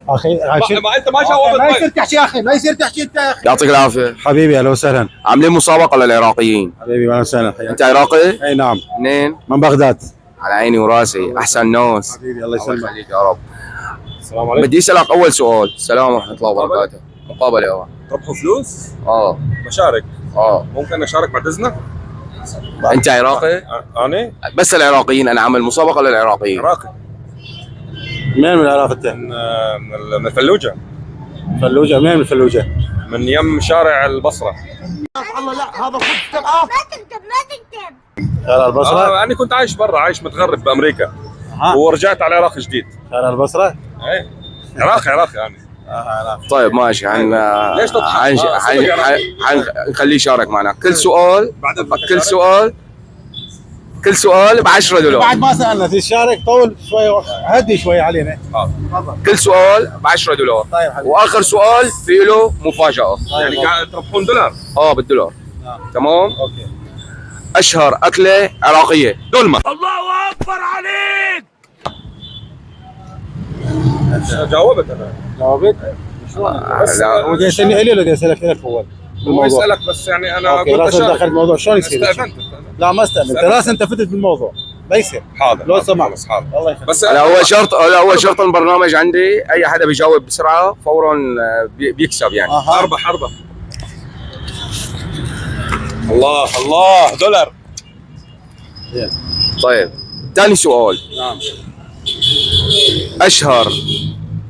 اخي ما انت ما جاوبت. ما يصير تحكي يا اخي، ما يصير تحكي انت يا اخي. يعطيك العافيه حبيبي اهلا وسهلا. عاملين مسابقه للعراقيين. حبيبي اهلا وسهلا. انت عراقي؟ اي نعم. منين؟ من بغداد. على عيني وراسي، احسن ناس. حبيبي الله يسلمك. يخليك يا رب. السلام عليكم. بدي اسالك اول سؤال. السلام ورحمه الله وبركاته. مقابله. تربحوا فلوس؟ اه مشارك. اه ممكن اشارك بعد اذنك؟ انت عراقي؟ انا بس العراقيين، انا عامل مسابقه للعراقيين. عراقي. منين من العراق انت؟ من الفلوجه. فلوجه. منين من الفلوجه؟ من يم شارع البصره. الله لا هذا ما تكتب. شارع البصره. انا كنت عايش برا، عايش متغرب بامريكا. ورجعت على العراق جديد. شارع البصره. اي عراقي يعني. طيب ماشي. ليش تضحك؟ نخليه يشارك معنا. كل سؤال بعد كل سؤال ب 10 دولار. بعد ما سالنا تشارك طول شوي، هدي شوي علينا. تفضل. كل سؤال ب 10 دولار. طيب حبيبي. واخر سؤال في له مفاجاه. يعني قاعد تربحون دولار. بالدولار. تمام. اوكي. اشهر اكله عراقيه. دولمه. الله اكبر عليك. جاوبت انا. جاوبت؟ لا هو جاي يسالني الي ولا جاي يسالك لك اول؟ هو يسالك بس يعني انا اوكي قلت لازم اشارك. دخلت الموضوع. شلون يصير؟ استأذنت. لا ما استأذنت، انت لازم انت فتت بالموضوع. ما يصير. حاضر. لو سمحت. خلص حاضر. الله يخليك. بس لا هو شرط البرنامج عندي اي حدا بيجاوب بسرعه فورا بيكسب يعني. اربح. الله دولار. طيب ثاني سؤال. نعم. اشهر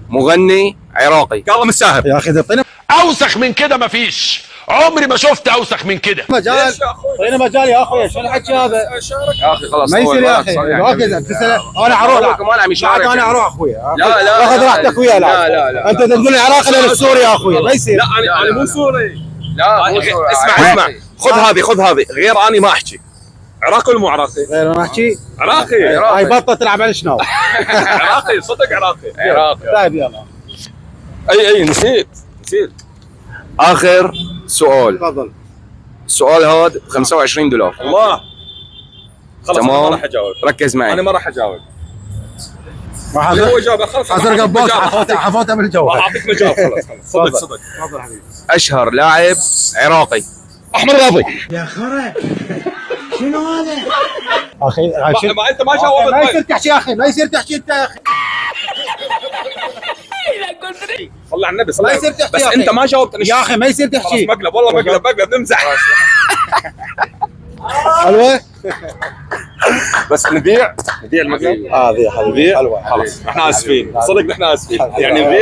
مغني عراقي. كاظم الساهر. يا اخي اعطينا اوسخ من كده مفيش، عمري ما شفت اوسخ من كده. مجال. ليش يا اخوي؟ اعطينا مجال يا اخوي. شو الحكي هذا؟ اشارك. يا اخي خلاص ما يصير طول يا بالك، اخي. صار يعني. ركز انت انا هو اروح. كمان عم يشارك. انا اروح اخويا. لا اخذ راحتك وياه. لا انت تقول لي عراقي لا السوري يا اخوي. ما يصير. لا انا مو سوري. لا مو سوري. اسمع خذ هذه غير اني ما احكي. عراقي ولا مو عراقي؟ غير ما احكي. عراقي. هاي بطه تلعب على الشناو. عراقي صدق عراقي. طيب يلا. اي نسيت. اخر سؤال. تفضل. السؤال هذا ب 25 دولار. الله. خلص انا تمام. ما راح اجاوب. ركز معي. انا ما راح اجاوب. ما هو جاوب خلص. حصل قبوس حفوتها من الجو. راح اعطيك مجال. خلص صدق. تفضل حبيبي. اشهر لاعب عراقي. احمد راضي. يا خرا شنو هذا؟ اخي ما انت ما جاوبت. ما يصير تحكي يا اخي، ما يصير تحكي انت يا اخي. صلي على النبي ما على يصير النبي. تحكي بس يا أخي. انت ما جاوبت. يا اخي ما يصير خلاص تحكي. مقلب والله مقلب نمزح. حلوه؟ بس نبيع المقلب. ذي حلوه. خلاص احنا اسفين صدق. نحن اسفين يعني نبيع.